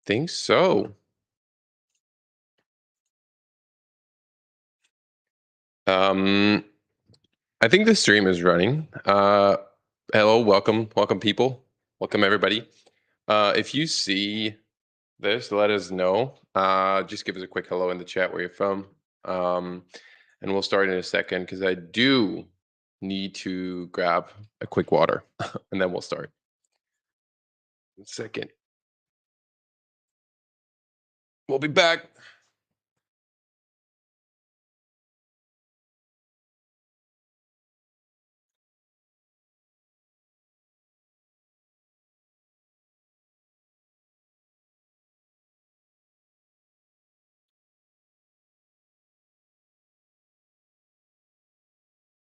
think so. Um, I think the stream is running. Hello, welcome people, welcome everybody. If you see this, let us know. Just give us a quick hello in the chat where you're from, and we'll start in a second because I do need to grab a quick water, and then we'll start. 1 second. We'll be back.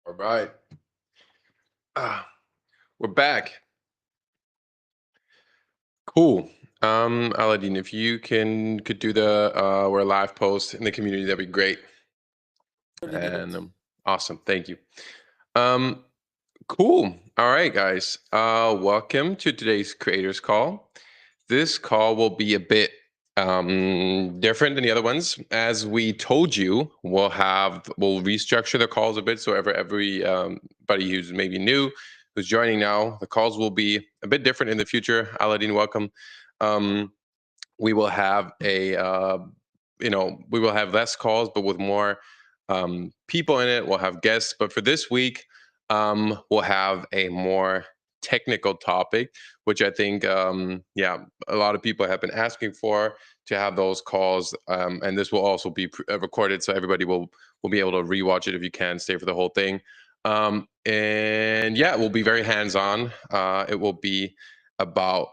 All right. We're back. Cool. Aladdin, if you could do the we're live post in the community, that'd be great. And awesome, thank you. Cool. All right, guys. Welcome to today's creators call. This call will be a bit different than the other ones. As we told you, we'll restructure the calls a bit so everybody who's maybe new, who's joining now, the calls will be a bit different in the future. Aladdin, welcome. We will have we will have less calls, but with more people in it. We'll have guests, but for this week, we'll have a more technical topic, which I think, a lot of people have been asking for to have those calls, and this will also be recorded, so everybody will be able to rewatch it if you can stay for the whole thing. And yeah, it will be very hands-on. It will be about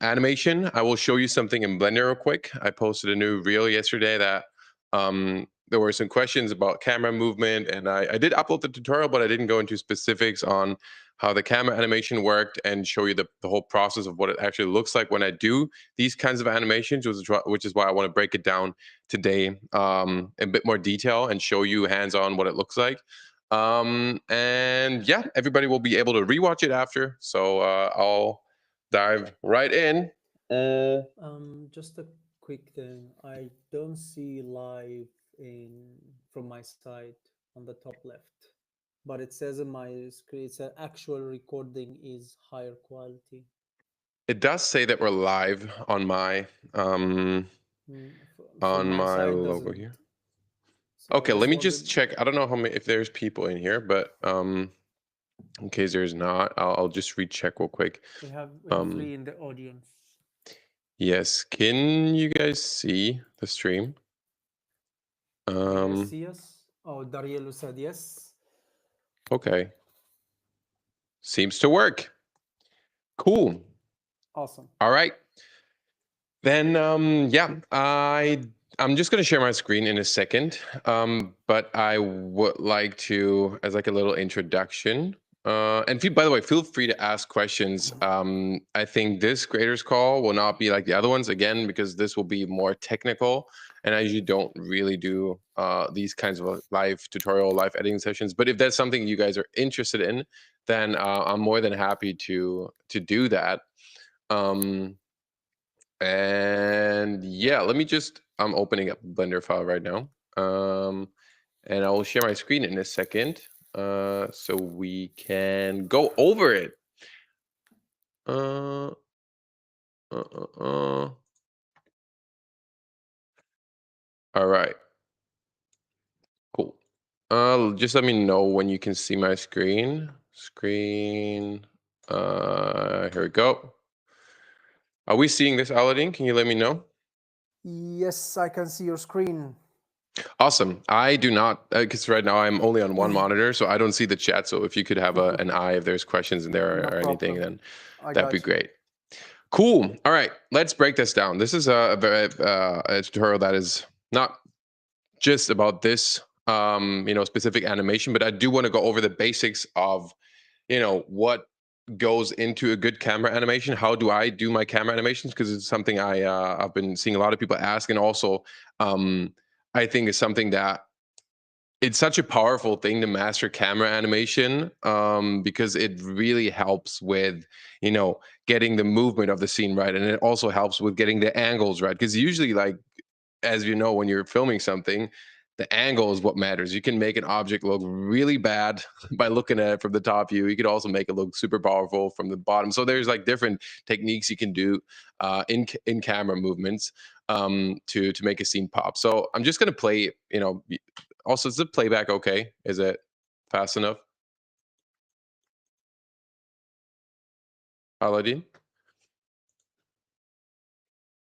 animation. I will show you something in Blender real quick. I posted a new reel yesterday that there were some questions about camera movement, and I did upload the tutorial, but I didn't go into specifics on how the camera animation worked and show you the whole process of what it actually looks like when I do these kinds of animations, which is why I want to break it down today in a bit more detail and show you hands-on what it looks like. And yeah, everybody will be able to rewatch it after. So I'll dive right in. Just a quick thing. I don't see live from my side on the top left, but it says in my screen, it says actual recording is higher quality. It does say that we're live on my From my side logo doesn't. here. So I Okay, let just me just wanted. check. I don't know if there's people in here, but in case there's not, I'll just recheck real quick. We have 3 in the audience. Yes, can you guys see the stream? Can you guys see us? Oh, Darielu said yes. Okay. Seems to work. Cool. Awesome. All right. Then yeah, I'm just gonna share my screen in a second. But I would like to, as like a little introduction. And by the way, feel free to ask questions. I think this creators call will not be like the other ones again, because this will be more technical. And I usually don't really do these kinds of live tutorial, live editing sessions. But if that's something you guys are interested in, then I'm more than happy to do that. And yeah, I'm opening up Blender file right now. And I will share my screen in a second, so we can go over it. Uh, All right, cool. Just let me know when you can see my screen. Here we go. Are we seeing this, Aladdin? Can you let me know? Yes, I can see your screen. Awesome. I do not, because right now I'm only on one monitor, so I don't see the chat. So if you could have an eye if there's questions in there or anything, then that'd be great. Cool. All right, let's break this down. This is a tutorial that is not just about this, specific animation, but I do want to go over the basics of, what goes into a good camera animation. How do I do my camera animations? Because it's something I've been seeing a lot of people ask, and also I think it's something that it's such a powerful thing to master camera animation, because it really helps with, you know, getting the movement of the scene right, and it also helps with getting the angles right. Because usually, like, as you know, when you're filming something, the angle is what matters. You can make an object look really bad by looking at it from the top view. You could also make it look super powerful from the bottom. So there's like different techniques you can do in camera movements, to make a scene pop. So I'm just gonna play. You know, also, is the playback okay? Is it fast enough, Aladdin?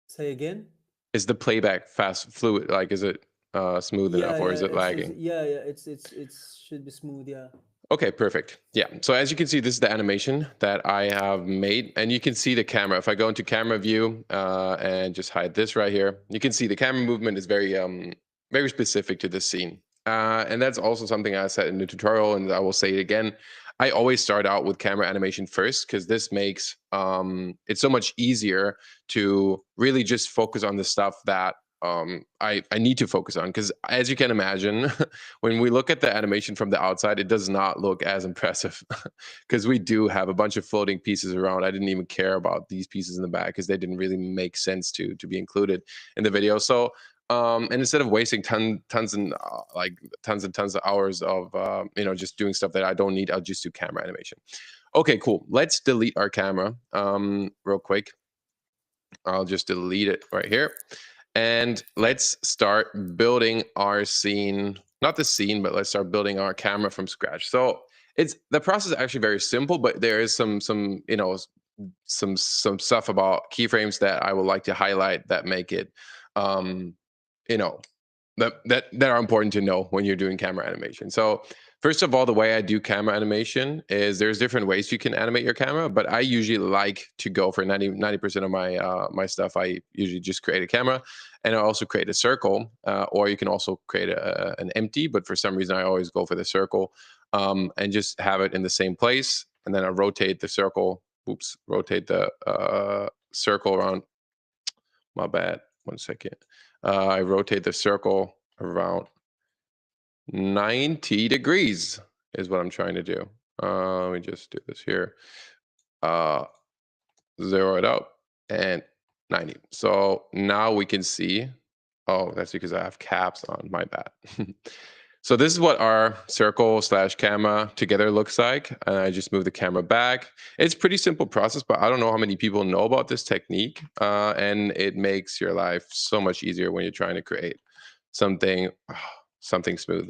Say again. Is the playback fast, fluid? Like, is it smooth Yeah, enough, or yeah, is it lagging? it should be smooth. Yeah. Okay, perfect. Yeah. So as you can see, this is the animation that I have made, and you can see the camera. If I go into camera view and just hide this right here, you can see the camera movement is very specific to this scene. And that's also something I said in the tutorial, and I will say it again. I always start out with camera animation first because this makes it so much easier to really just focus on the stuff that I need to focus on. Because as you can imagine, when we look at the animation from the outside, it does not look as impressive because we do have a bunch of floating pieces around. I didn't even care about these pieces in the back because they didn't really make sense to be included in the video. So and instead of wasting tons and tons of hours of just doing stuff that I don't need, I'll just do camera animation. Okay, cool. Let's delete our camera real quick. I'll just delete it right here. And let's start building our scene, not the scene, but let's start building our camera from scratch. So it's the process is actually very simple, but there is some some stuff about keyframes that I would like to highlight that make it um you know that are important to know when you're doing camera animation. So first of all, the way I do camera animation is there's different ways you can animate your camera, but I usually like to go for 90% of my stuff. I usually just create a camera, and I also create a circle, or you can also create an empty. But for some reason, I always go for the circle, and just have it in the same place, and then I rotate the circle. Oops, rotate the circle around. My bad. 1 second. I rotate the circle around 90 degrees is what I'm trying to do. Let me just do this here. Uh, Zero it out and 90. So now we can see, oh, that's because I have caps on, my bad. So this is what our circle slash camera together looks like. And I just move the camera back. It's pretty simple process, but I don't know how many people know about this technique. And it makes your life so much easier when you're trying to create something, something smooth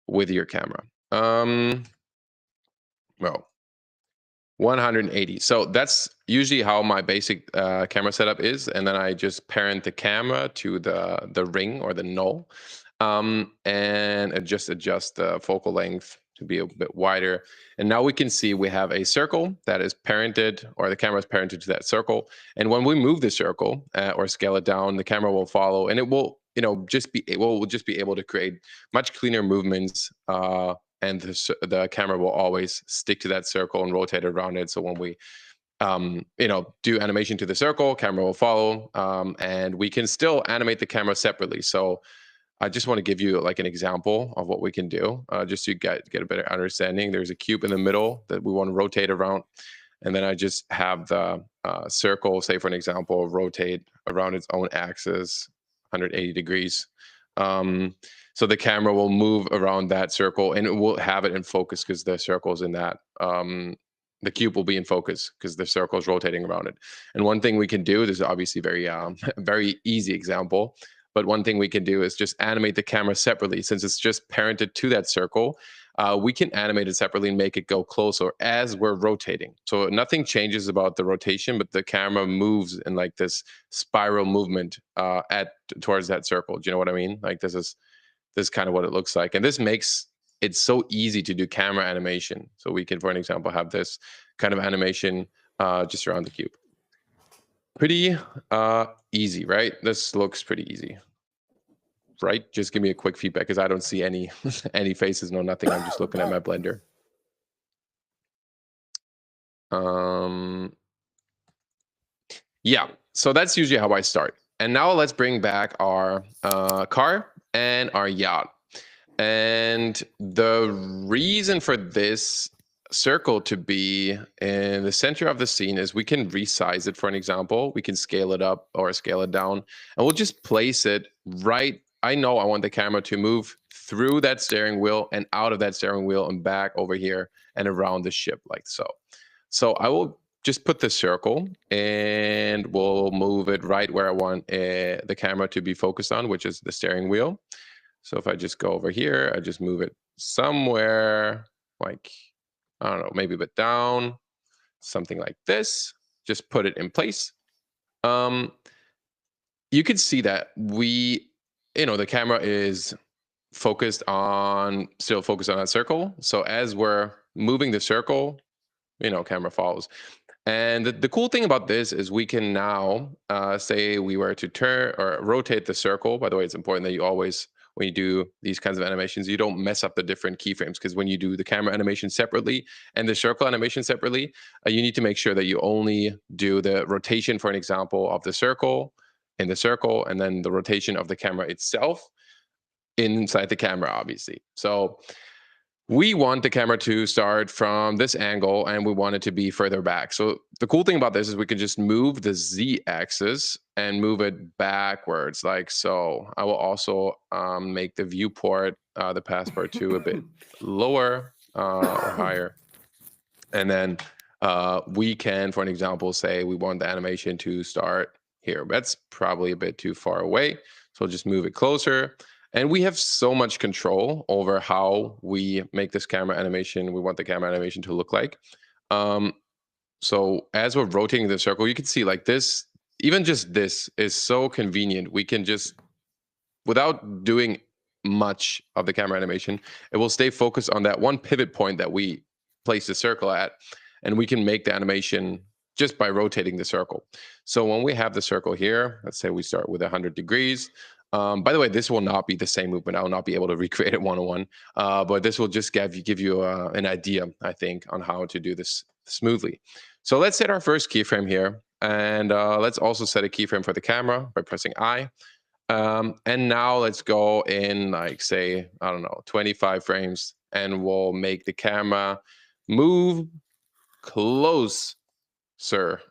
with your camera. Well, 180. So that's usually how my basic camera setup is, and then I just parent the camera to the ring or the null, and just adjust the focal length to be a bit wider. And now we can see we have a circle that is parented, or the camera is parented to that circle. And when we move the circle or scale it down, the camera will follow, and it will just be able to create much cleaner movements. And the camera will always stick to that circle and rotate around it. So when we do animation to the circle, camera will follow, and we can still animate the camera separately. So I just want to give you like an example of what we can do, just so you get a better understanding. There's a cube in the middle that we want to rotate around, and then I just have the circle, say for an example, rotate around its own axis, 180 degrees. So the camera will move around that circle, and it will have it in focus because the circle's in that. The cube will be in focus because the circle is rotating around it. And one thing we can do, this is obviously very very easy example, but one thing we can do is just animate the camera separately. Since it's just parented to that circle, we can animate it separately and make it go closer as we're rotating. So nothing changes about the rotation, but the camera moves in like this spiral movement towards that circle. Do you know what I mean? Like this is kind of what it looks like. And this makes it so easy to do camera animation. So we can, for an example, have this kind of animation just around the cube. Pretty easy, right? This looks pretty easy. Right? Just give me a quick feedback because I don't see any any faces, no nothing. I'm just looking at my blender. Yeah, so that's usually how I start. And now let's bring back our car and our yacht. And the reason for this circle to be in the center of the scene is we can resize it. For an example, we can scale it up or scale it down, and we'll just place it right. I know I want the camera to move through that steering wheel and out of that steering wheel and back over here and around the ship like so. So I will just put the circle and we'll move it right where I want the camera to be focused on, which is the steering wheel. So if I just go over here, I just move it somewhere like, I don't know, maybe a bit down, something like this, just put it in place. You can see that the camera is still focused on that circle. So as we're moving the circle, camera follows. And the cool thing about this is we can now say we were to turn or rotate the circle. By the way, it's important that you always, when you do these kinds of animations, you don't mess up the different keyframes, because when you do the camera animation separately and the circle animation separately, you need to make sure that you only do the rotation, for an example, of the circle in the circle, and then the rotation of the camera itself inside the camera, obviously. So we want the camera to start from this angle and we want it to be further back. So the cool thing about this is we can just move the Z-axis and move it backwards like so. I will also make the viewport, the passport to a bit lower or higher. And then we can, for an example, say we want the animation to start here. That's probably a bit too far away. So I'll just move it closer. And we have so much control over how we make this camera animation. We want the camera animation to look like. So as we're rotating the circle, you can see like this, even just this is so convenient. We can just, without doing much of the camera animation, it will stay focused on that one pivot point that we place the circle at. And we can make the animation just by rotating the circle. So when we have the circle here, let's say we start with 100 degrees. By the way, this will not be the same movement. I will not be able to recreate it one-on-one, but this will just give you an idea, I think, on how to do this smoothly. So let's set our first keyframe here, and let's also set a keyframe for the camera by pressing I. And now let's go in, like, say, I don't know, 25 frames, and we'll make the camera move closer.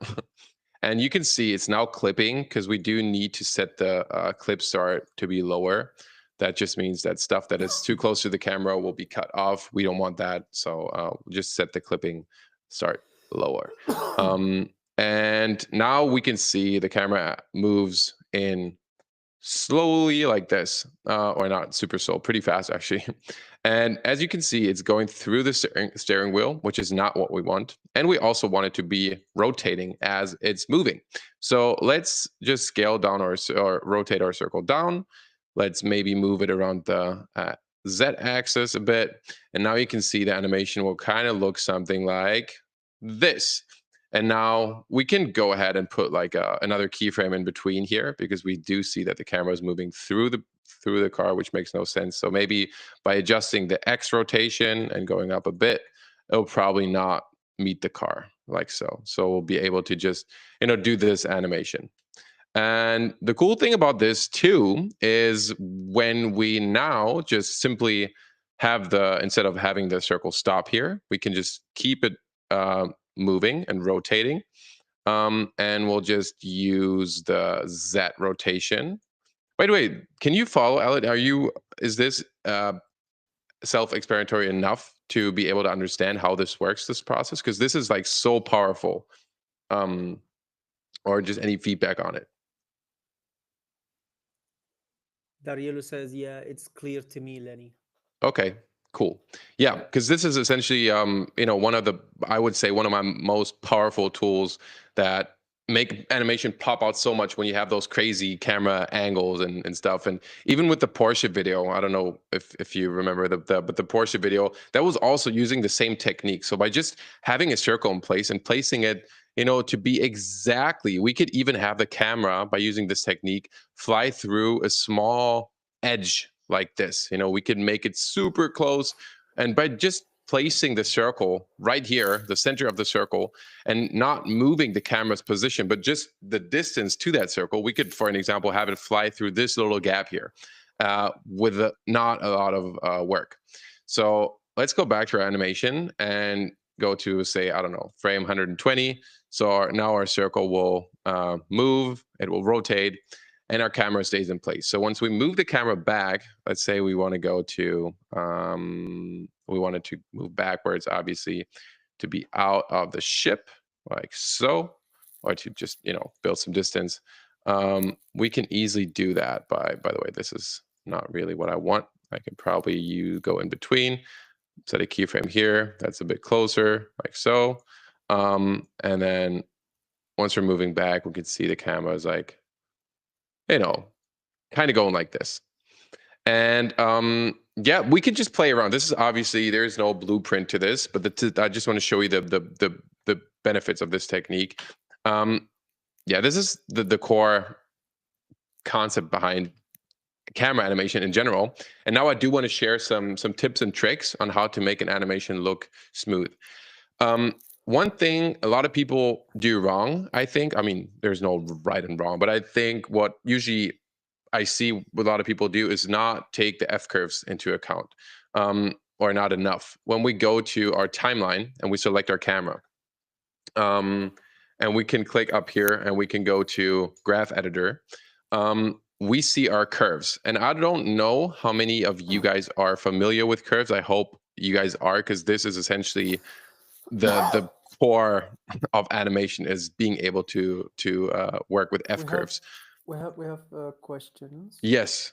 And you can see it's now clipping, because we do need to set the clip start to be lower. That just means that stuff that is too close to the camera will be cut off. We don't want that. So we'll just set the clipping start lower. And now we can see the camera moves in slowly like this, or not super slow, pretty fast actually. And as you can see, it's going through the steering wheel, which is not what we want. And we also want it to be rotating as it's moving. So let's just scale down or rotate our circle down. Let's maybe move it around the Z-axis a bit. And now you can see the animation will kind of look something like this. And now we can go ahead and put like another keyframe in between here, because we do see that the camera is moving through the car, which makes no sense. So maybe by adjusting the X rotation and going up a bit, it'll probably not meet the car like so. So we'll be able to just, do this animation. And the cool thing about this too is when we now just simply have instead of having the circle stop here, we can just keep it moving and rotating. And we'll just use the Z rotation. By the way, can you follow, Elliot? Is this self-explanatory enough to be able to understand how this works, this process? Because this is like so powerful. Or just any feedback on it? Darielo says, yeah, it's clear to me, Lenny. Okay, cool. Yeah, because this is essentially, I would say one of my most powerful tools that make animation pop out so much when you have those crazy camera angles and stuff. And even with the Porsche video, I don't know if you remember but the Porsche video, that was also using the same technique. So by just having a circle in place and placing it, to be exactly, we could even have the camera, by using this technique, fly through a small edge like this. We could make it super close, and by just placing the circle right here, the center of the circle, and not moving the camera's position, but just the distance to that circle, we could, for an example, have it fly through this little gap here. with not a lot of work. So let's go back to our animation and go to, say, I don't know, frame 120. So now our circle will move, it will rotate, and our camera stays in place. So once we move the camera back, let's say we want to go to, we wanted to move backwards, obviously, to be out of the ship, like so, or to just, build some distance. We can easily do that by the way, this is not really what I want. I could probably go in between, set a keyframe here. That's a bit closer, like so. And then once we're moving back, we can see the camera is like, kind of going like this. And yeah, we can just play around. This is obviously, there's no blueprint to this, but I just want to show you the benefits of this technique. Yeah, this is the core concept behind camera animation in general. And now I do want to share some tips and tricks on how to make an animation look smooth. One thing a lot of people do wrong, I think, I mean, there's no right and wrong, but I think what usually I see what a lot of people do is not take the F curves into account, or not enough. When we go to our timeline and we select our camera, and we can click up here and we can go to graph editor, we see our curves. And I don't know how many of you guys are familiar with curves. I hope you guys are, because this is essentially the core of animation, is being able to work with F We have curves. questions. Yes.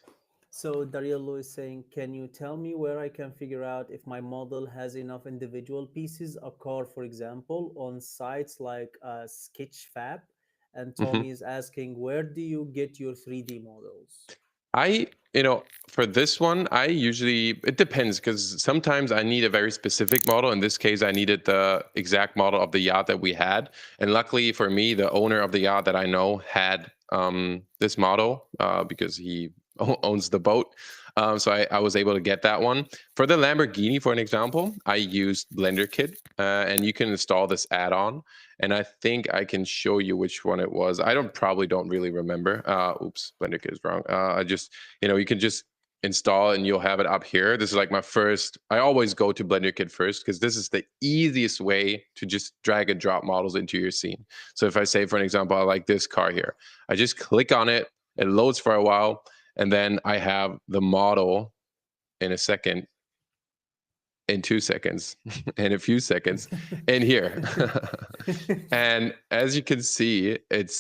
So Dariello is saying, can you tell me where I can figure out if my model has enough individual pieces, a car, for example, on sites like Sketchfab? And Mhm. Tommy is asking, where do you get your 3D models? I, for this one, I usually, it depends, because sometimes I need a very specific model. In this case, I needed the exact model of the yacht that we had. And luckily for me, the owner of the yacht that I know had this model, because he owns the boat. So I was able to get that one. For the Lamborghini, for an example, I used BlenderKit, and you can install this add-on. And I think I can show you which one it was. I probably don't really remember. Oops, BlenderKit is wrong. I just, you can just install it and you'll have it up here. This is like my first. I always go to BlenderKit first, because this is the easiest way to just drag and drop models into your scene. So if I say, for an example, I like this car here, I just click on it, it loads for a while, and then I have the model in a second, in 2 seconds, in a few seconds, in here. And as you can see, it's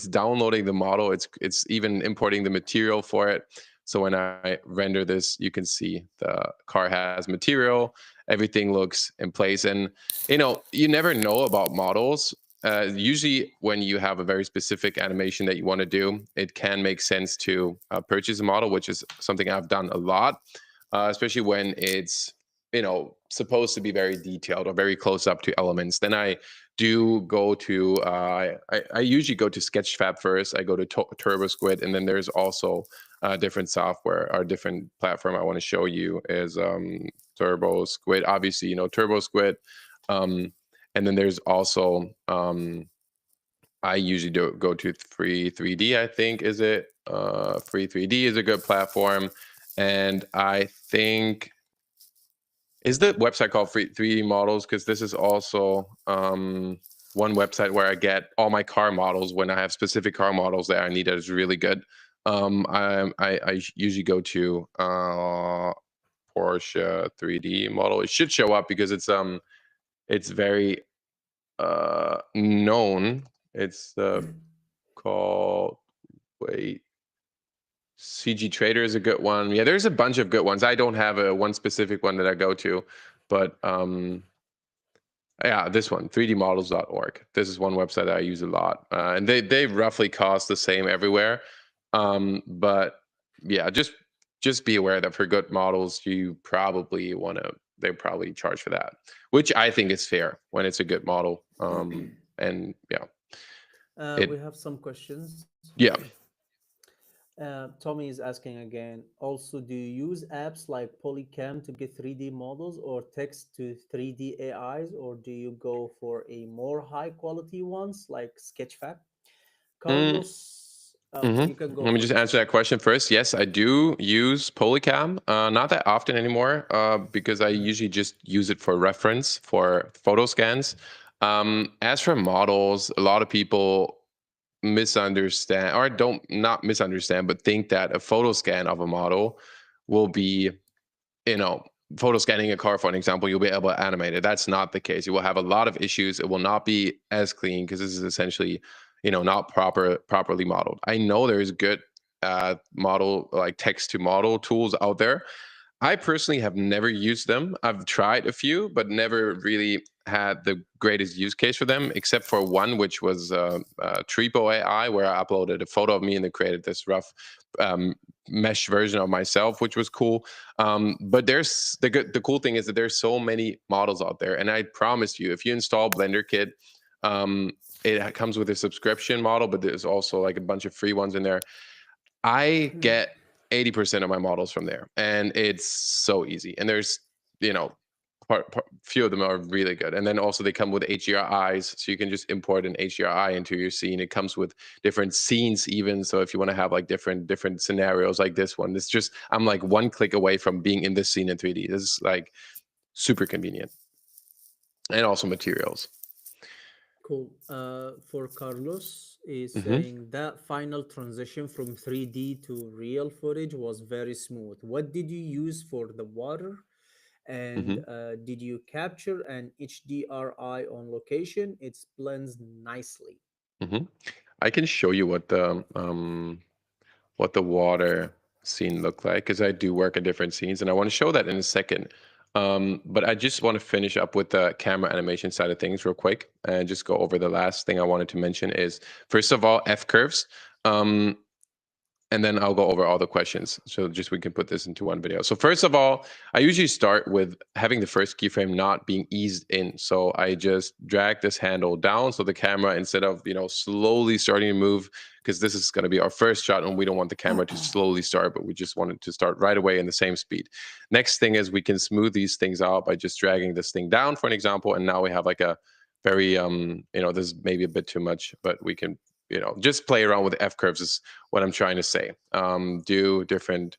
downloading the model. It's even importing the material for it. So when I render this, you can see the car has material. Everything looks in place, and you never know about models. Usually, when you have a very specific animation that you want to do, it can make sense to purchase a model, which is something I've done a lot, especially when it's supposed to be very detailed or very close up to elements. Then I do go to I usually go to Sketchfab first. I go to TurboSquid, and then there's also different software or different platform I want to show you is TurboSquid. Obviously, TurboSquid, and then there's also I usually go to Free 3D. I think is it Free 3D is a good platform, and I think is the website called Free 3D Models, because this is also one website where I get all my car models when I have specific car models that I need that is really good. I usually go to Porsche 3D model. It should show up because it's very known. It's called, wait, CG Trader is a good one. Yeah, there's a bunch of good ones. I don't have one specific one that I go to, but yeah, this one, 3dmodels.org. This is one website that I use a lot, and they roughly cost the same everywhere. But yeah, just be aware that for good models, you probably want to. They probably charge for that, which I think is fair when it's a good model. And yeah, We it have some questions. yeah. Tommy is asking again. Also, do you use apps like Polycam to get 3D models or text to 3D AIs, or do you go for a more high quality ones like Sketchfab? Mm, Carlos You can go Let me just first. answer that question first. Yes, I do use Polycam. Not that often anymore, because I Mhm. usually just use it for reference for photo scans. As for models, a lot of people misunderstand, or don't not misunderstand, but think that a photo scan of a model will be, you know, photo scanning a car, for an example, you'll be able to animate it. That's not the case. You will have a lot of issues. It will not be as clean because this is essentially, not properly modeled. I know there's good model, like text to model tools out there. I personally have never used them. I've tried a few, but never really had the greatest use case for them, except for one, which was Tripo AI, where I uploaded a photo of me and it created this rough um, mesh version of myself, which was cool. But there's the cool thing is that there's so many models out there, and I promise you, if you install Blender Kit, um, it comes with a subscription model, but there's also like a bunch of free ones in there. I Mhm. get 80% of my models from there, and it's so easy. And there's, you know, few of them are really good. And then also they come with HDRIs, so you can just import an HDRI into your scene. It comes with different scenes even. So if you want to have like different scenarios like this one, it's just I'm like one click away from being in this scene in 3D. This is like super convenient, and also materials. Cool. For Carlos is Hmm. saying that final transition from 3D to real footage was very smooth. What did you use for the water? And Hmm. did you capture an HDRI on location? It blends nicely. Hmm. I can show you what the water scene looked like because I do work in different scenes, and I want to show that in a second. But I just want to finish up with the camera animation side of things real quick and just go over the last thing I wanted to mention is first of all F curves. Um, and then I'll go over all the questions. So just we can put this into one video. So first of all, I usually start with having the first keyframe not being eased in. So I just drag this handle down so the camera, instead of, slowly starting to move, because this is going to be our first shot and we don't want the camera to slowly start, but we just want it to start right away in the same speed. Next thing is we can smooth these things out by just dragging this thing down, for an example. And now we have like a very, this is maybe a bit too much, but we can, just play around with F curves is what I'm trying to say. Do different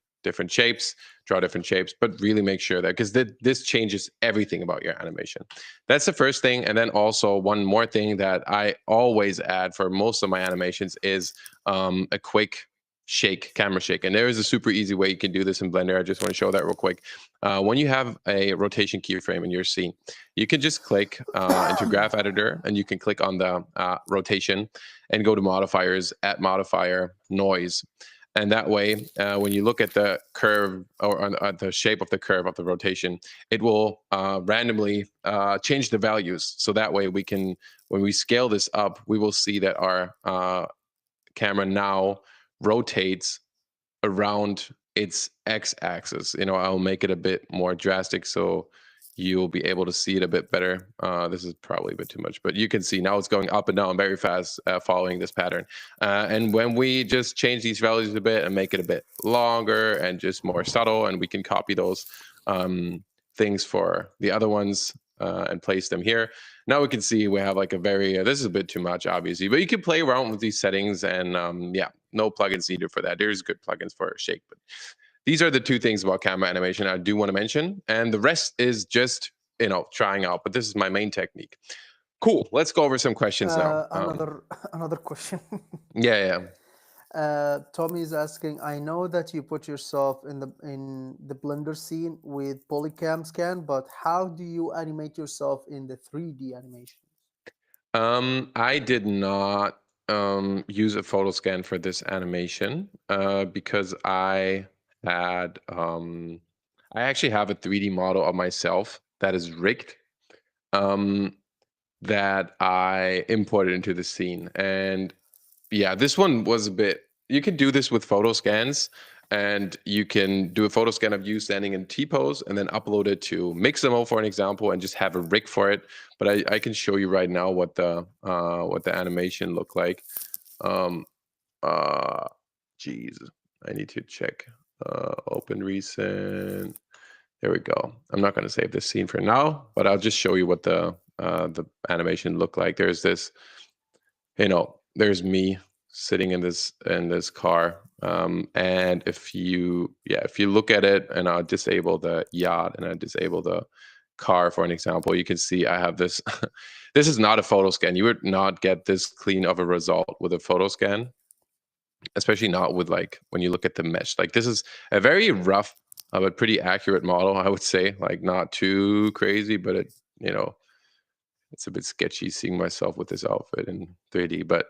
shapes, draw different shapes, but really make sure that because this changes everything about your animation. That's the first thing, and then also one more thing that I always add for most of my animations is a quick camera shake. And there is a super easy way you can do this in Blender. I just want to show that real quick. When you have a rotation keyframe in your scene, you can just click into Graph Editor, and you can click on the rotation and go to modifiers, at modifier noise. And that way, when you look at the curve or the shape of the curve of the rotation, it will randomly change the values. So that way we can, when we scale this up, we will see that our camera now rotates around its x-axis. I'll make it a bit more drastic so you'll be able to see it a bit better. This is probably a bit too much, but you can see now it's going up and down very fast following this pattern. And when we just change these values a bit and make it a bit longer and just more subtle, and we can copy those things for the other ones and place them here. Now we can see we have like a very, this is a bit too much, obviously, but you can play around with these settings and yeah, no plugins needed for that. There's good plugins for Shake, but these are the two things about camera animation I do want to mention. And the rest is just, trying out, but this is my main technique. Cool. Let's go over some questions now. Another another question. Yeah, yeah. Tommy is asking, I know that you put yourself in the Blender scene with Polycam scan, but how do you animate yourself in the 3D animation? I did not use a photo scan for this animation because I actually have a 3D model of myself that is rigged. Um, that I imported into the scene. And yeah, this one was a bit. You can do this with photo scans, and you can do a photo scan of you standing in T pose and then upload it to Mixamo, for an example, and just have a rig for it. But I can show you right now what the animation looked like. Um, uh, geez, I need to check. Open recent. There we go. I'm not going to save this scene for now, but I'll just show you what the animation looked like. There's this, there's me sitting in this car. And if you look at it, and I'll disable the yacht and I disable the car for an example, you can see I have this. This is not a photo scan. You would not get this clean of a result with a photo scan, especially not with like when you look at the mesh. Like this is a very rough but pretty accurate model, I would say. Like not too crazy, but it, it's a bit sketchy seeing myself with this outfit in 3D. But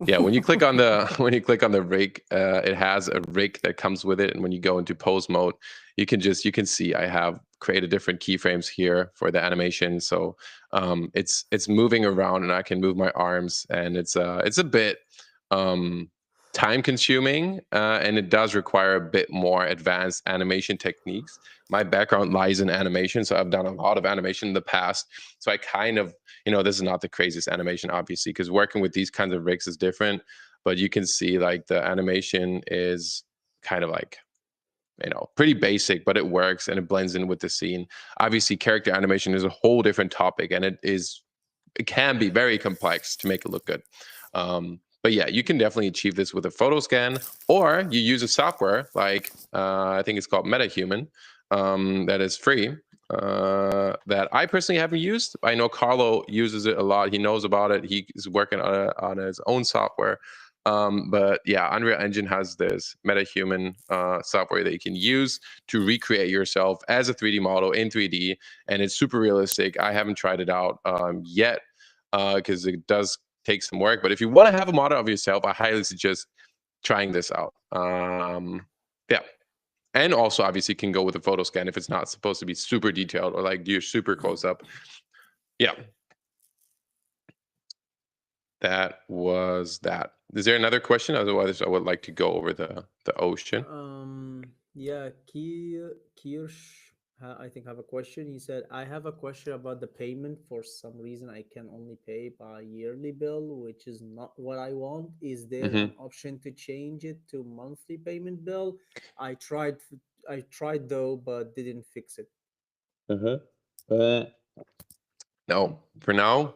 yeah, when you click on the when you click on the rig, it has a rig that comes with it, and when you go into pose mode, you can see I have created different keyframes here for the animation. So it's moving around, and I can move my arms, and it's a bit time consuming, and it does require a bit more advanced animation techniques. My background lies in animation, so I've done a lot of animation in the past. So I kind of, this is not the craziest animation, obviously, because working with these kinds of rigs is different. But you can see like the animation is kind of like, pretty basic, but it works and it blends in with the scene. Obviously, character animation is a whole different topic, and it can be very complex to make it look good. But yeah, you can definitely achieve this with a photo scan, or you use a software like I think it's called MetaHuman, that is free, that I personally haven't used. I know Carlo uses it a lot. He knows about it. He is working on his own software. But yeah, Unreal Engine has this MetaHuman software that you can use to recreate yourself as a 3D model in 3D, and it's super realistic. I haven't tried it out yet because it does take some work. But if you want to have a model of yourself, I highly suggest trying this out. Yeah. And also, obviously, you can go with a photo scan if it's not supposed to be super detailed or like you're super close up. Yeah. That was that. Is there another question? Otherwise, I would like to go over the ocean. Yeah, Kirsch, I think have a question. He said, I have a question about the payment. For some reason, I can only pay by yearly bill, which is not what I want. Is there Mm-hmm. an option to change it to monthly payment bill? I tried though, but didn't fix it. Uh, no, for now,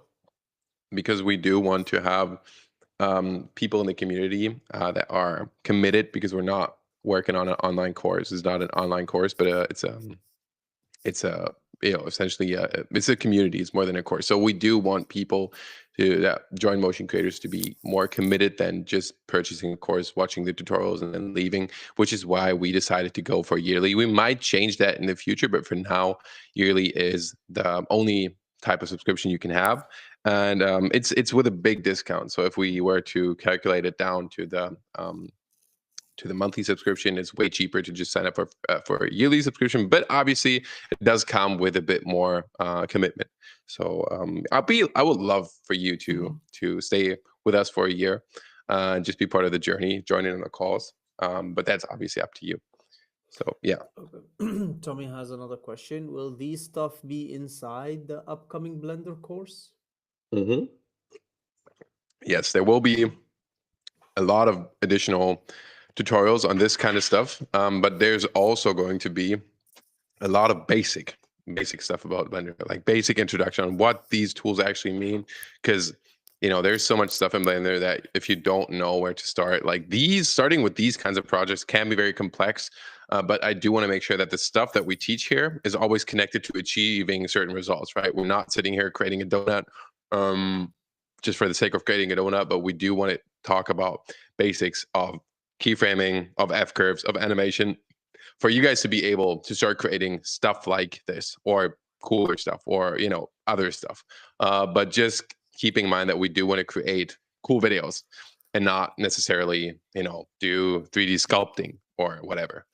because we do want to have people in the community that are committed, because we're not working on an online course. It's not an online course, but it's a essentially it's a community. It's more than a course. So we do want people to join Motion Creators to be more committed than just purchasing a course, watching the tutorials, and then leaving, which is why we decided to go for yearly. We might change that in the future, but for now, yearly is the only type of subscription you can have, and it's with a big discount. So if we were to calculate it down to the monthly subscription, it's way cheaper to just sign up for a yearly subscription. But obviously, it does come with a bit more commitment. So I would love for you to stay with us for a year, just be part of the journey, join in on the calls. But that's obviously up to you. So yeah. Okay. Tommy has another question. Will these stuff be inside the upcoming Blender course? Mm-hmm. Yes, there will be a lot of additional tutorials on this kind of stuff, but there's also going to be a lot of basic stuff about Blender, like basic introduction on what these tools actually mean. Because there's so much stuff in Blender that if you don't know where to start, like starting with these kinds of projects can be very complex. But I do want to make sure that the stuff that we teach here is always connected to achieving certain results, right? We're not sitting here creating a donut just for the sake of creating a donut, but we do want to talk about basics of keyframing, of F curves, of animation, for you guys to be able to start creating stuff like this, or cooler stuff, or other stuff. But just keeping in mind that we do want to create cool videos and not necessarily do 3D sculpting or whatever.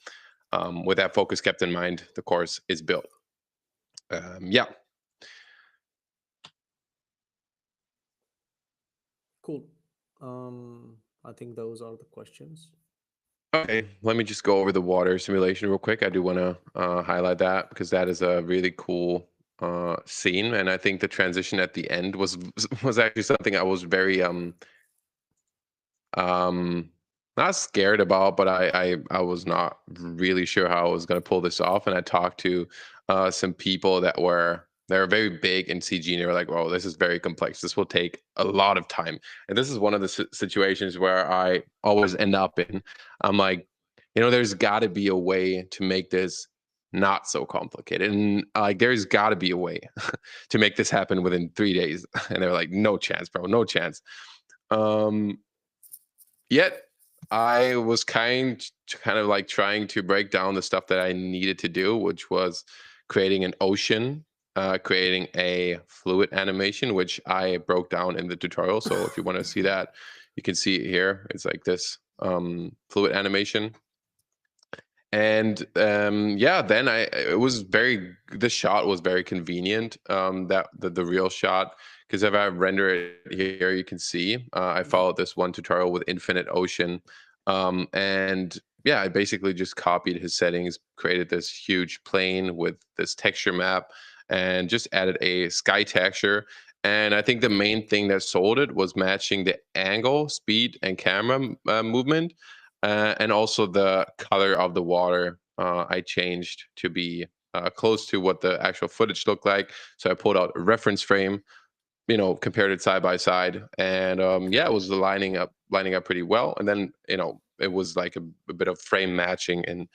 With that focus kept in mind, the course is built. Yeah. Cool. I think those are the questions. Okay, let me just go over the water simulation real quick. I do want to highlight that because that is a really cool scene, and I think the transition at the end was actually something I was very not scared about, but I was not really sure how I was going to pull this off. And I talked to some people that were They're very big in CG, and they were like, "Oh, this is very complex. This will take a lot of time." And this is one of the situations where I always end up in. I'm like, there's got to be a way to make this not so complicated, and like, there's got to be a way to make this happen within 3 days. And they're like, "No chance, bro, no chance." Um, Yet I was kind of like trying to break down the stuff that I needed to do, which was creating an ocean, creating a fluid animation, which I broke down in the tutorial. So if you want to see that, you can see it here. It's like this fluid animation. And yeah, then the shot was very convenient. That the real shot, because if I render it here, you can see I followed this one tutorial with Infinite Ocean, and yeah, I basically just copied his settings, created this huge plane with this texture map, and just added a sky texture. And I think the main thing that sold it was matching the angle, speed, and camera movement, and also the color of the water. I changed to be close to what the actual footage looked like. So I pulled out a reference frame, compared it side by side, and yeah, it was lining up pretty well. And then it was like a bit of frame matching in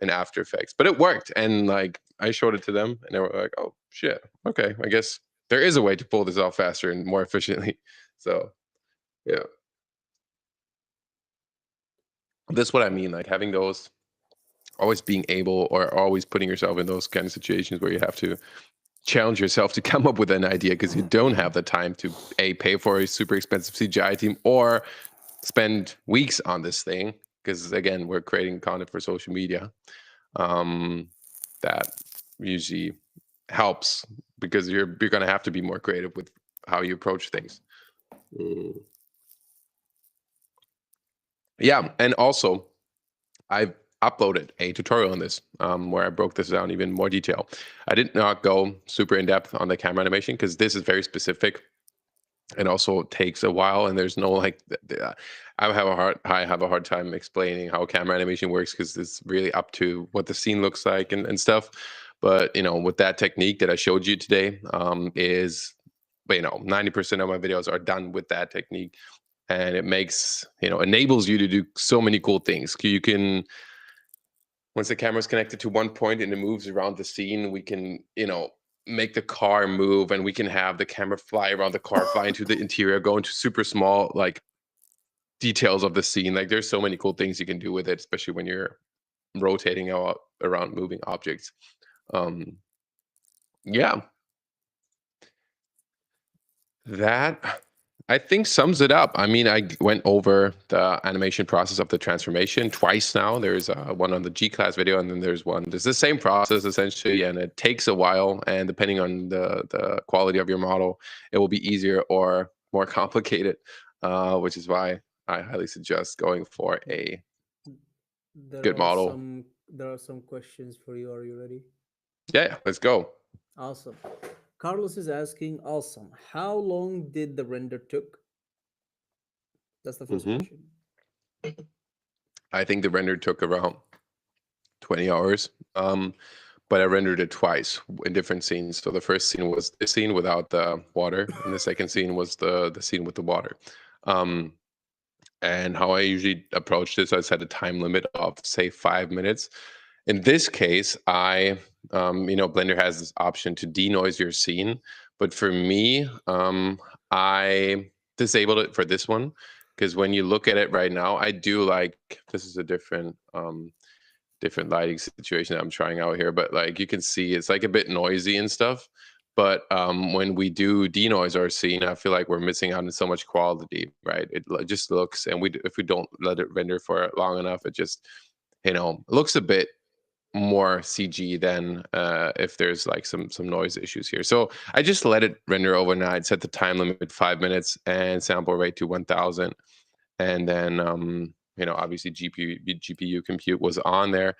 After Effects, but it worked. And like I showed it to them, and they were like, "Oh shit, okay, I guess there is a way to pull this off faster and more efficiently." So yeah, that's what I mean. Like having those, always being able, or always putting yourself in those kind of situations where you have to challenge yourself to come up with an idea because you don't have the time to pay for a super expensive CGI team or spend weeks on this thing, because again, we're creating content for social media. That usually helps, because you're going to have to be more creative with how you approach things. Yeah, and also I've uploaded a tutorial on this, where I broke this down even more detail. I did not go super in depth on the camera animation because this is very specific and also takes a while. And there's no like, I have a hard time explaining how camera animation works because it's really up to what the scene looks like and stuff. But with that technique that I showed you today, is, 90% of my videos are done with that technique, and it makes enables you to do so many cool things. You can, once the camera is connected to one point and it moves around the scene, we can, make the car move, and we can have the camera fly around the car, fly into the interior, go into super small like details of the scene. Like there's so many cool things you can do with it, especially when you're rotating out around moving objects. Um, yeah, that I think sums it up. I mean, I went over the animation process of the transformation twice now. There's one on the G-Class video, and then there's the same process essentially, and it takes a while. And depending on the quality of your model, it will be easier or more complicated, which is why I highly suggest going for a There good are model. some questions for you. Are you ready? Yeah, let's go. Awesome. Carlos is asking, awesome. How long did the render took? That's the first hmm question. I think the render took around 20 hours. But I rendered it twice in different scenes. So the first scene was this scene without the water, and the second scene was the scene with the water. Um, and how I usually approach this, I set a time limit of say 5 minutes. In this case, Blender has this option to denoise your scene, but for me, I disabled it for this one, because when you look at it right now, I do like, this is a different lighting situation that I'm trying out here, but like you can see it's like a bit noisy and stuff. But when we do denoise our scene, I feel like we're missing out on so much quality, right? It just looks, and if we don't let it render for long enough, it just looks a bit more CG than if there's like some noise issues here. So I just let it render overnight, set the time limit 5 minutes, and sample rate to 1000, and then obviously GPU compute was on there.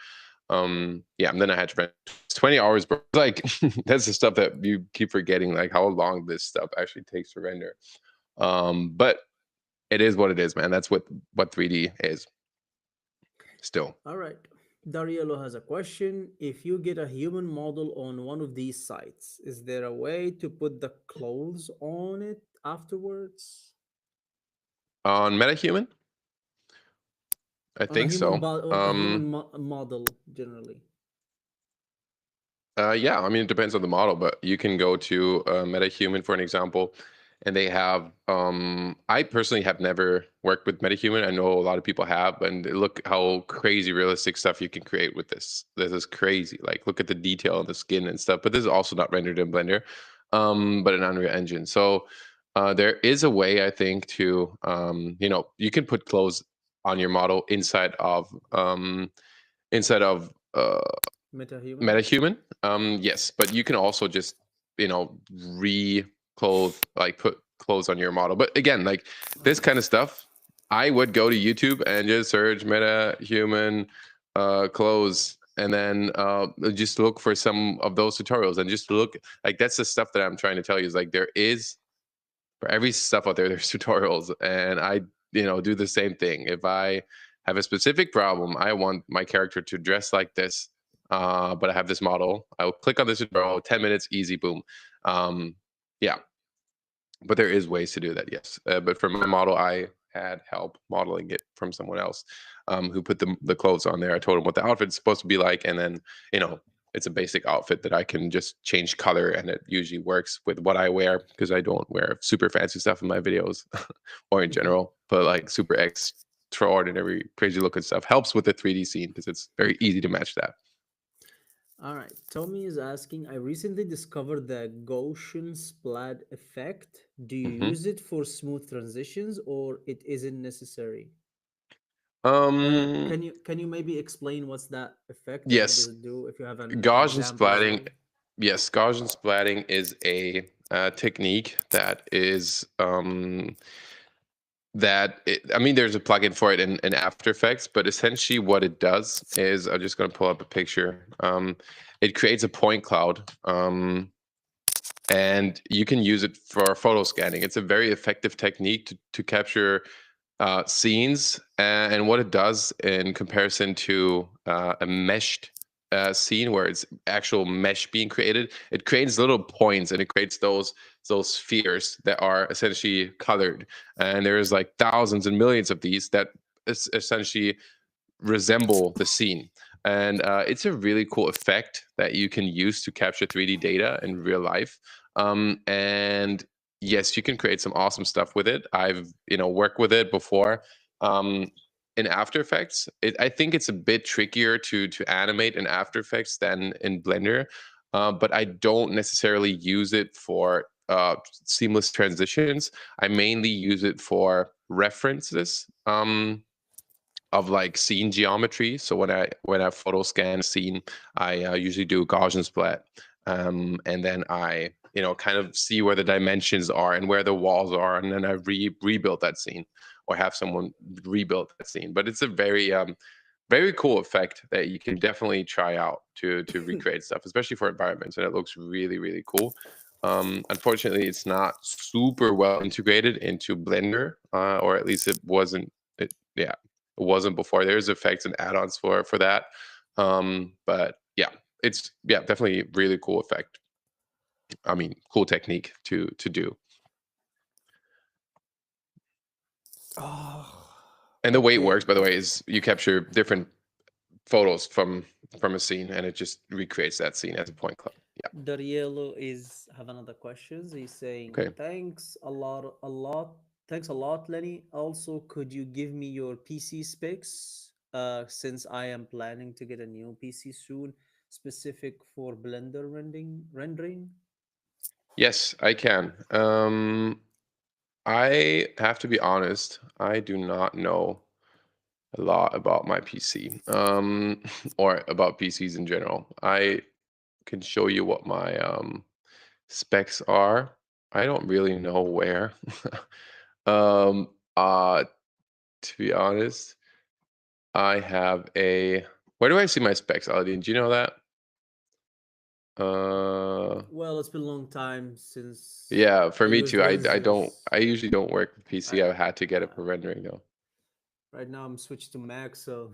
Yeah, and then I had to rent 20 hours, but like that's the stuff that you keep forgetting, like how long this stuff actually takes to render. But it is what it is, man. That's what 3D is still. All right. Darielo has a question. If you get a human model on one of these sites, is there a way to put the clothes on it afterwards? On MetaHuman, I On a think so. on a model generally. Yeah, I mean, it depends on the model, but you can go to MetaHuman for an example, and they have. I personally have never worked with MetaHuman. I know a lot of people have, and look how crazy realistic stuff you can create with this. This is crazy. Like, look at the detail on the skin and stuff. But this is also not rendered in Blender, but in Unreal Engine. So there is a way, I think, to you can put clothes on your model inside of MetaHuman? MetaHuman. Yes, but you can also just re-clothe, like put clothes on your model. But again, like this kind of stuff, I would go to YouTube and just search MetaHuman clothes, and then just look for some of those tutorials, and just look like that's the stuff that I'm trying to tell you is like there is for every stuff out there, there's tutorials, and I do the same thing. If I have a specific problem, I want my character to dress like this, but I have this model. I will click on this tutorial, 10 minutes, easy, boom. Yeah, but there is ways to do that, yes. But for my model, I had help modeling it from someone else who put the clothes on there. I told him what the outfit's supposed to be like, and then it's a basic outfit that I can just change color, and it usually works with what I wear because I don't wear super fancy stuff in my videos or in general, but like super extraordinary, crazy looking stuff helps with the 3D scene because it's very easy to match that. All right. Tommy is asking, I recently discovered the Gaussian splat effect. Do you hmm use it for smooth transitions or it isn't necessary? Um, Can you maybe explain what's that effect and what does yes, it do if you have an Gaussian example as splatting. well? Yes, Gaussian splatting is a technique that is I mean, there's a plugin for it in After Effects, but essentially what it does is I'm just going to pull up a picture. It creates a point cloud, and you can use it for photo scanning. It's a very effective technique to capture scenes, and what it does in comparison to a meshed scene where it's actual mesh being created, it creates little points, and it creates those spheres that are essentially colored, and there's like thousands and millions of these that essentially resemble the scene. And it's a really cool effect that you can use to capture 3D data in real life. And yes, you can create some awesome stuff with it. I've worked with it before. In After Effects, I think it's a bit trickier to animate in After Effects than in Blender, but I don't necessarily use it for seamless transitions. I mainly use it for references. Of like scene geometry. So when I photo scan a scene, I usually do Gaussian splat, and then I kind of see where the dimensions are and where the walls are, and then I rebuild that scene or have someone rebuild that scene. But it's a very cool effect that you can definitely try out to recreate stuff, especially for environments, and it looks really really cool. Unfortunately, it's not super well integrated into Blender, or at least it wasn't. Yeah, it wasn't before. There's effects and add-ons for that. But yeah, it's definitely really cool effect. I mean, cool technique to do. Oh, And the way it okay. works, by the way, is you capture different photos from a scene, and it just recreates that scene as a point cloud. Yeah. Darielo is have another questions. He's saying, Okay. Thanks a lot, Lenny. Also, could you give me your PC specs? Since I am planning to get a new PC soon, specific for Blender rendering. Yes, I can. I have to be honest. I do not know a lot about my PC, or about PCs in general. I can show you what my specs are. I don't really know where. um, uh, to be honest, I have a. Where do I see my specs, Aladdin? Do you know that? Uh, Well, it's been a long time since yeah, for I me used too. I don't. Windows. I usually don't work with I, PC. I've had to get it uh, for rendering though. Right now I'm switched to Mac, so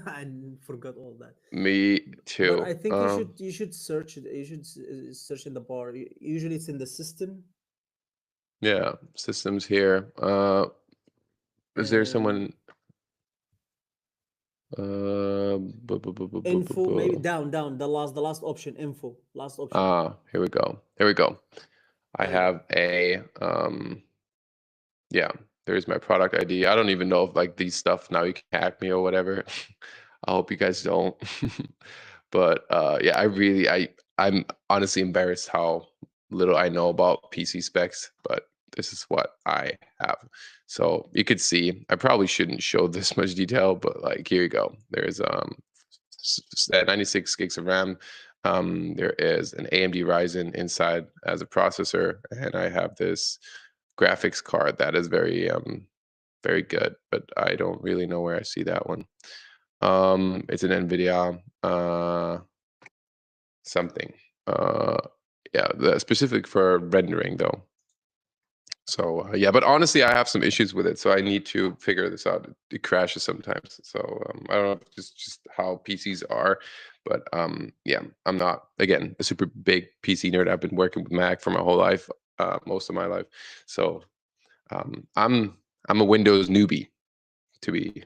I forgot all that. Me But too. I think you should search it. You should search in the bar. Usually it's in the system, Yeah, systems here. Is there and someone? info, maybe down the last option, info, last option. Ah, here we go. Here we go. I There you go. have a yeah, there's my product ID. I don't even know if like these stuff now you can hack me or whatever. I hope you guys don't. But yeah, I'm honestly embarrassed how little I know about PC specs, but this is what I have. So you could see, I probably shouldn't show this much detail, but like here you go. There's 96 gigs of RAM. There is an AMD Ryzen inside as a processor, and I have this graphics card that is very good, but I don't really know where I see that one. It's an NVIDIA something. Uh, yeah, the specific for rendering though. So yeah, but honestly, I have some issues with it, so I need to figure this out. It crashes sometimes, so I don't know if it's just how PCs are, but yeah, I'm not again a super big PC nerd. I've been working with Mac for my whole life, most of my life, so um, I'm I'm a Windows newbie to be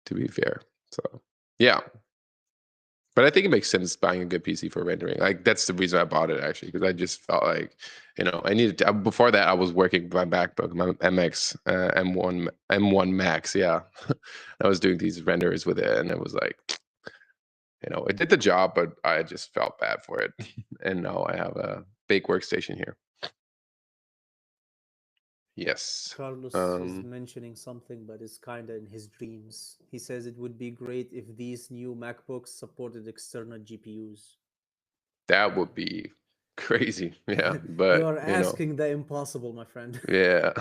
to be fair. So yeah, but I think it makes sense buying a good PC for rendering. Like that's the reason I bought it actually, because I just felt like, I needed to, before that I was working with my MacBook, my MX M1 Max. Yeah, I was doing these renders with it, and it was like, it did the job, but I just felt bad for it. And now I have a big workstation here. Yes. Carlos is mentioning something, but it's kind of in his dreams. He says it would be great if these new MacBooks supported external GPUs. That would be crazy. Yeah, You but are asking the impossible, my friend. yeah,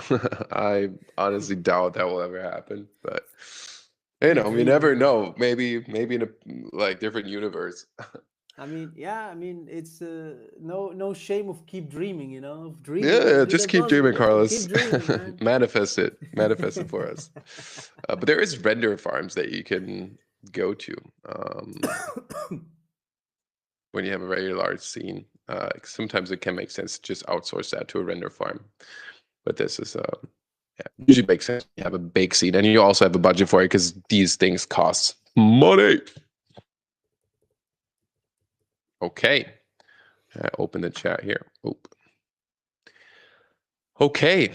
I honestly doubt that will ever happen. But Keep you never dreaming. know. Maybe in a like different universe. I mean, yeah, I mean, it's no shame of keep dreaming, of dreaming Yeah, will be just the keep possible. dreaming, Yeah, keep Carlos. dreaming, man. Manifest it for us. But there is render farms that you can go to when you have a very large scene. Sometimes it can make sense to just outsource that to a render farm. But this is yeah, usually makes sense. You have a big scene, and you also have a budget for it because these things cost money. Okay, I open the chat here. Oop. Okay,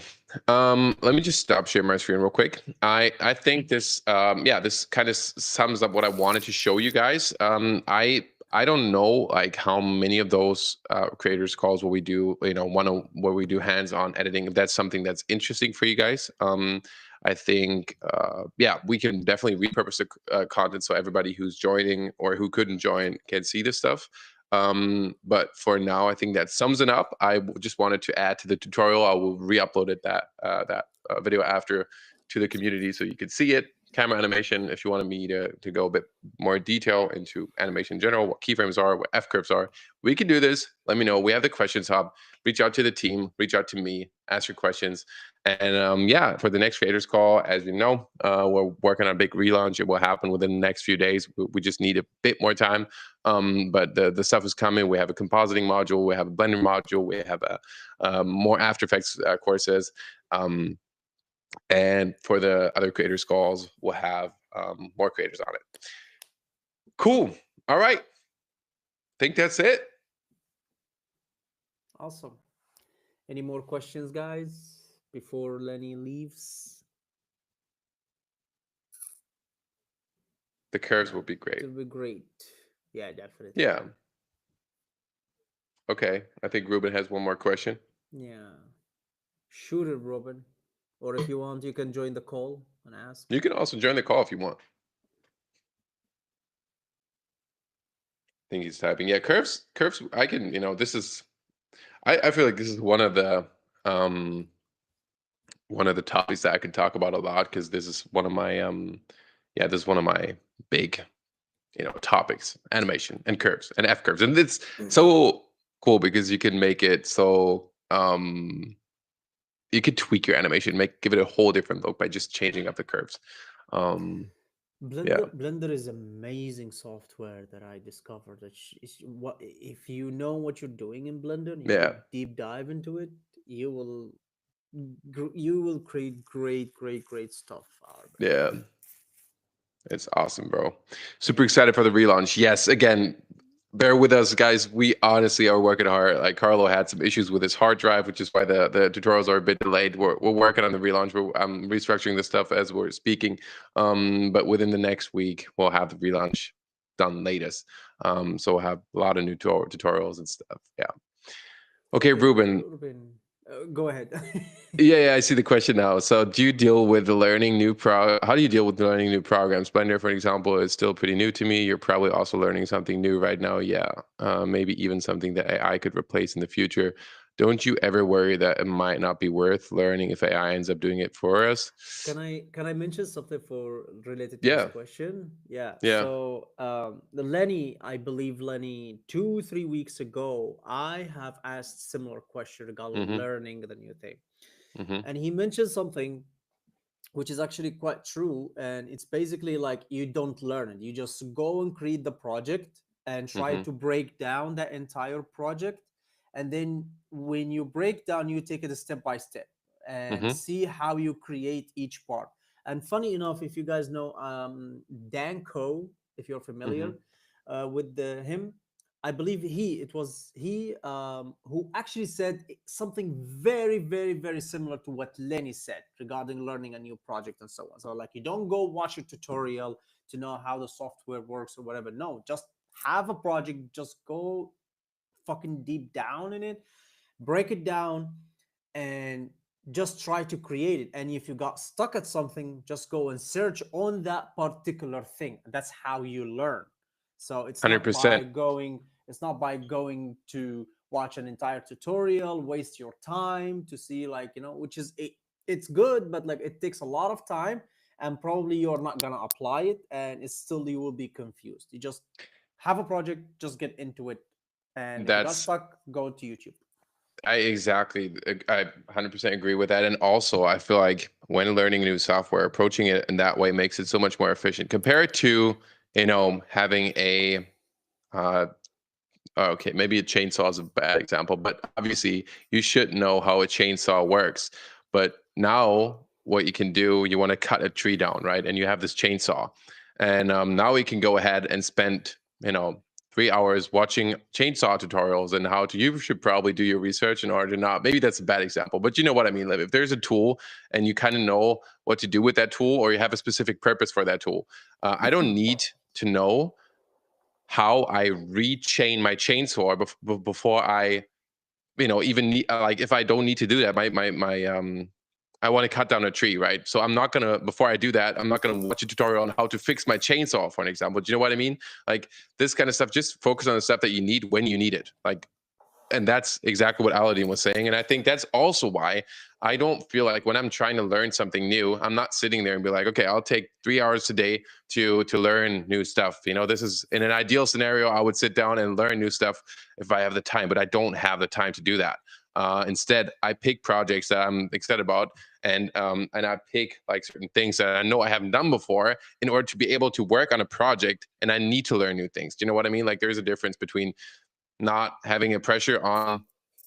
let me just stop sharing my screen real quick. I think this yeah, this kind of sums up what I wanted to show you guys. I don't know like how many of those creators calls where we do where we do hands-on editing, if that's something that's interesting for you guys. I think yeah, we can definitely repurpose the content so everybody who's joining or who couldn't join can see this stuff. But for now, I think that sums it up. Just wanted to add to the tutorial. I will re-upload it that video after to the community so you can see it. Camera animation, if you wanted me to go a bit more detail into animation in general, what keyframes are, what F curves are, we can do this. Let me know. We have the questions hub. Reach out to the team, reach out to me, ask your questions. And yeah, for the next creators call, as you know, we're working on a big relaunch. It will happen within the next few days. We just need a bit more time. But the stuff is coming. We have a compositing module, we have a blender module, we have a more After Effects courses. And for the other creators calls, we'll have more creators on it. Cool. All right. Think that's it. Awesome. Any more questions, guys, before Lenny leaves? The curves will be great. It'll be great. Yeah, definitely. Yeah. Okay. I think Ruben has one more question. Yeah. Shoot it, Robin. Or if you want, you can join the call and ask. You can also join the call if you want. I think he's typing. Yeah, curves. I can, this is I feel like this is um one of the topics that I can talk about a lot because this is one of my yeah, this is one of my big topics: animation and curves and F curves, and it's so cool because you can make it so you could tweak your animation, give it a whole different look by just changing up the curves. Yeah, Blender is amazing software that I discovered. That is what if you know what you're doing in Blender and yeah, you deep dive into it, you will you will create great stuff out of it. yeah. It's awesome, bro. Super excited for the relaunch. Yes, again, bear with us, guys. We honestly are working hard. Like Carlo had some issues with his hard drive, which is why the tutorials are a bit delayed. We're working on the relaunch. I'm restructuring the stuff as we're speaking. But within the next week, we'll have the relaunch done latest. So we'll have a lot of new tutorials and stuff. Yeah. Okay, Okay, Ruben. Ruben, go ahead. Yeah, I see the question now. So, do you deal with learning new How do you deal with learning new programs? Blender, for example, is still pretty new to me. You're probably also learning something new right now. Yeah, maybe even something that AI could replace in the future. Don't you ever worry that it might not be worth learning if AI ends up doing it for us? Can I mention something for related to this Yeah, question? Yeah. yeah. So the Lenny, I believe Lenny, 2 3 weeks ago, I have asked similar question regarding Mm-hmm. learning the new thing, Mm-hmm. and he mentioned something which is actually quite true, and it's basically like you don't learn it. You just go and create the project and try Mm-hmm. to break down the entire project, and then when you break down, you take it step by step and Mm-hmm. see how you create each part. And funny enough, if you guys know Danko, if you're Mm-hmm. familiar with him, I believe it was he who actually said something very similar to what Lenny said regarding learning a new project and so on. So like you don't go watch a tutorial to know how the software works or whatever. No, just have a project, just go fucking deep down in it, break it down, and just try to create it. And if you got stuck at something, just go and search on that particular thing. That's how you learn. So 100%. it's not by going to watch an entire tutorial, waste your time to see like, which is it's good, but like it takes a lot of time and probably you're not gonna apply it and it's still you will be confused. You just have a project, just get into it. And if you got That's stuck, go to YouTube. I exactly, I 100% agree with that. And also, I feel like when learning new software, approaching it in that way makes it so much more efficient compared to, having uh, okay, maybe a chainsaw is a bad example, but obviously you should know how a chainsaw works. But now what you can do, you want to cut a tree down, right? And you have this chainsaw. And now we can go ahead and spend, 3 hours watching chainsaw tutorials and how to, you should probably do your research in order to not, maybe that's a bad example, but you know what I mean. Like if there's a tool and you kind of know what to do with that tool or you have a specific purpose for that tool, I don't need to know how I rechain my chainsaw before I, even need, like if I don't need to do that, I want to cut down a tree, right? So I'm not gonna before I do that, I'm not gonna watch a tutorial on how to fix my chainsaw, for an example. Do you know what I mean? Like this kind of stuff. Just focus on the stuff that you need when you need it. Like, and that's exactly what Aladdin was saying. And I think that's also why I don't feel like when I'm trying to learn something new, I'm not sitting there and be like, okay, I'll take 3 hours today to learn new stuff. This is in an ideal scenario, I would sit down and learn new stuff if I have the time, but I don't have the time to do that. Instead, I pick projects that I'm excited about, and I pick like certain things that I know I haven't done before in order to be able to work on a project. And I need to learn new things. Do you know what I mean? Like there's a difference between not having a pressure on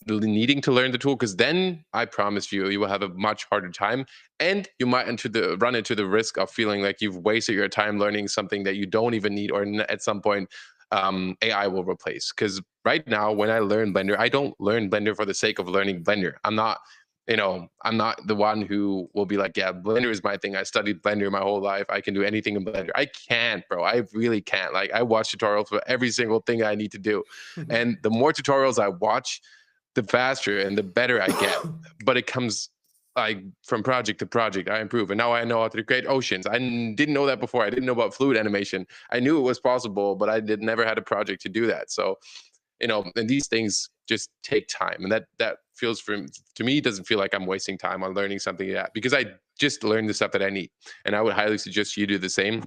needing to learn the tool, because then I promise you will have a much harder time, and you might run into the risk of feeling like you've wasted your time learning something that you don't even need, or at some point AI will replace. Because right now when I learn Blender, I don't learn Blender for the sake of learning Blender. I'm not the one who will be like, yeah, Blender is my thing. I studied Blender my whole life. I can do anything in Blender. I can't, bro. I really can't. Like I watch tutorials for every single thing I need to do. And the more tutorials I watch, the faster and the better I get. But it comes like from project to project, I improve. And now I know how to create oceans. I didn't know that before. I didn't know about fluid animation. I knew it was possible, but I never had a project to do that. So and these things just take time, and that feels to me doesn't feel like I'm wasting time on learning something like that, because I just learned the stuff that I need. And I would highly suggest you do the same.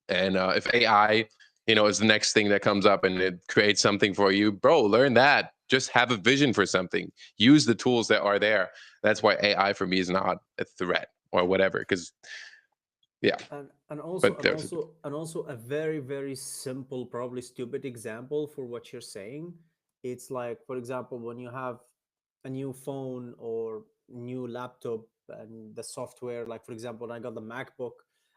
And if AI is the next thing that comes up and it creates something for you, bro, learn that. Just have a vision for something, use the tools that are there. That's why AI for me is not a threat or whatever, because Yeah, And also but there's a a very very simple, probably stupid example for what you're saying. It's like, for example, when you have a new phone or new laptop, and the software, like for example, when I got the MacBook,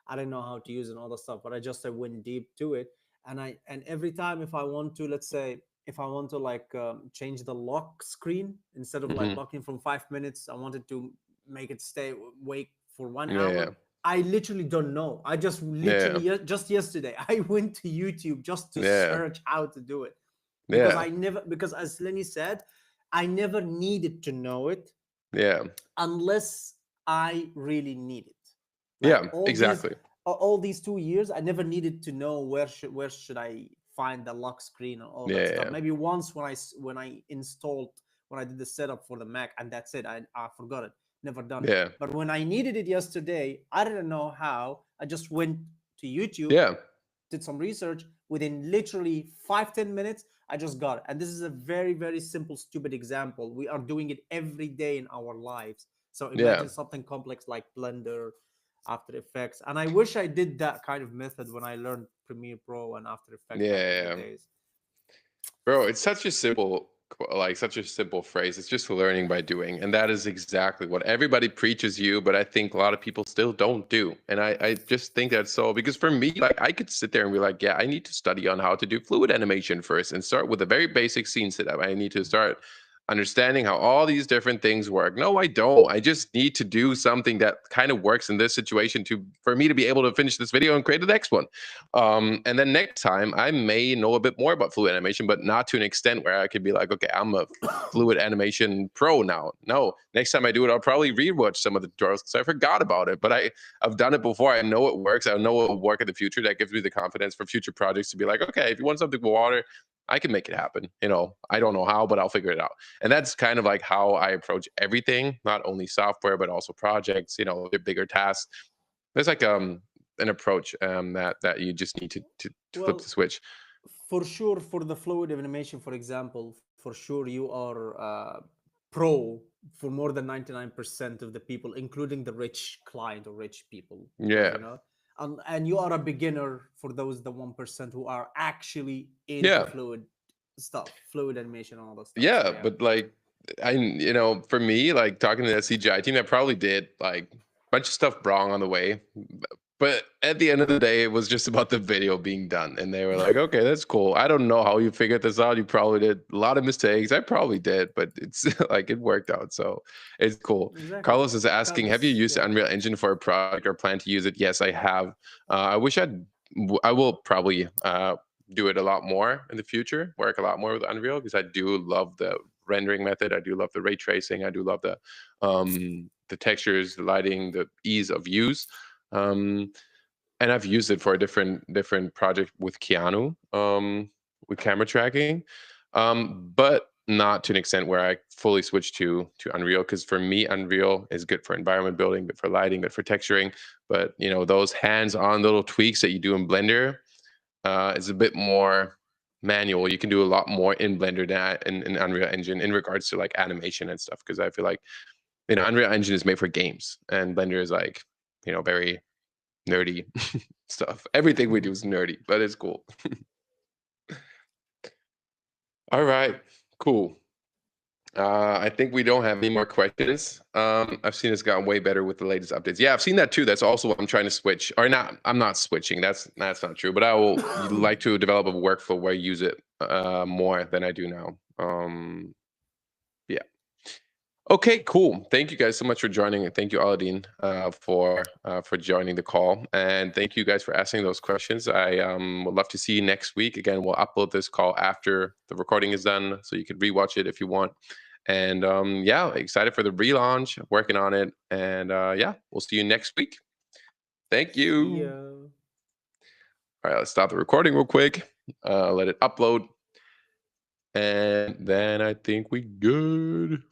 I didn't know how to use and all the stuff, but I just went deep to it. And every time, if I want to, let's say, if I want to like change the lock screen, instead of like hmm locking from 5 minutes, I wanted to make it stay wake for one yeah, yeah, hour. I literally don't know. I just literally yeah, just yesterday I went to YouTube just to yeah, search how to do it, because yeah, I never, because as Lenny said, I never needed to know it yeah, unless I really need it. Like yeah, exactly. all these 2 years, I never needed to know where should I find the lock screen and all that Yeah, stuff. yeah, Maybe once when I installed, when I did the setup for the Mac, and that's it. I forgot it. Never done it. yeah, But when I needed it yesterday, I didn't know how. I just went to YouTube, yeah, did some research. Within literally 5-10 minutes, I just got it. And this is a very very simple stupid example. We are doing it every day in our lives. So yeah, imagine something complex like Blender, After Effects. And I wish I did that kind of method when I learned Premiere Pro and After Effects back in the yeah. days. Bro, it's such a simple, like such a simple phrase. It's just learning by doing. And that is exactly what everybody preaches you, but I think a lot of people still don't do. And I just think that's so, because for me, like I could sit there and be like, yeah, I need to study on how to do fluid animation first and start with a very basic scene setup. I need to start understanding how all these different things work. No, I don't. I just need to do something that kind of works in this situation to for me to be able to finish this video and create the next one. And then next time I may know a bit more about fluid animation, but not to an extent where I could be like, okay, I'm a fluid animation pro now. No, next time I do it, I'll probably rewatch some of the tutorials because I forgot about it. But I've done it before. I know it works. I know it will work in the future. That gives me the confidence for future projects to be like, okay, if you want something with water, I can make it happen. I don't know how, but I'll figure it out. And that's kind of like how I approach everything, not only software, but also projects, the bigger tasks. There's like an approach that you just need to flip the Well, switch. for sure, for the fluid animation, for example, for sure you are pro for more than 99% of the people, including the rich client or rich people, because Yeah. and you are a beginner for those the 1% who are actually into Yeah. fluid stuff, fluid animation and all that stuff. So Yeah, yeah. but like for me, like talking to that CGI team, that probably did like a bunch of stuff wrong on the way. But at the end of the day, it was just about the video being done. And they were like, okay, that's cool. I don't know how you figured this out. You probably did a lot of mistakes. I probably did, but it's like it worked out. So it's cool. Exactly. Carlos is asking, have you Because used the yeah. Unreal Engine for a project or plan to use it? Yes, I have. I will probably do it a lot more in the future, work a lot more with Unreal because I do love the rendering method. I do love the ray tracing. I do love the textures, the lighting, the ease of use. Um, and I've used it for a different project with Keanu, with camera tracking, but not to an extent where I fully switched to Unreal. Because for me, Unreal is good for environment building, good for lighting, good for texturing. But those hands-on little tweaks that you do in Blender is a bit more manual. You can do a lot more in Blender than in Unreal Engine in regards to like animation and stuff. Because I feel like Unreal Engine is made for games, and Blender is like very nerdy stuff. Everything we do is nerdy, but it's cool. All right, cool. I think we don't have any more questions. I've seen it's gotten way better with the latest updates. Yeah, I've seen that too. That's also what I'm trying to switch, or not. I'm not switching. That's not true. But I will like to develop a workflow where I use it more than I do now. Yeah. Okay, cool. Thank you guys so much for joining, and thank you, Aladdin, for joining the call, and thank you guys for asking those questions. I would love to see you next week. Again, we'll upload this call after the recording is done, so you can rewatch it if you want. And yeah, excited for the relaunch, working on it, and yeah, we'll see you next week. Thank See you. ya. All right, let's stop the recording real quick. Let it upload, and then I think we good.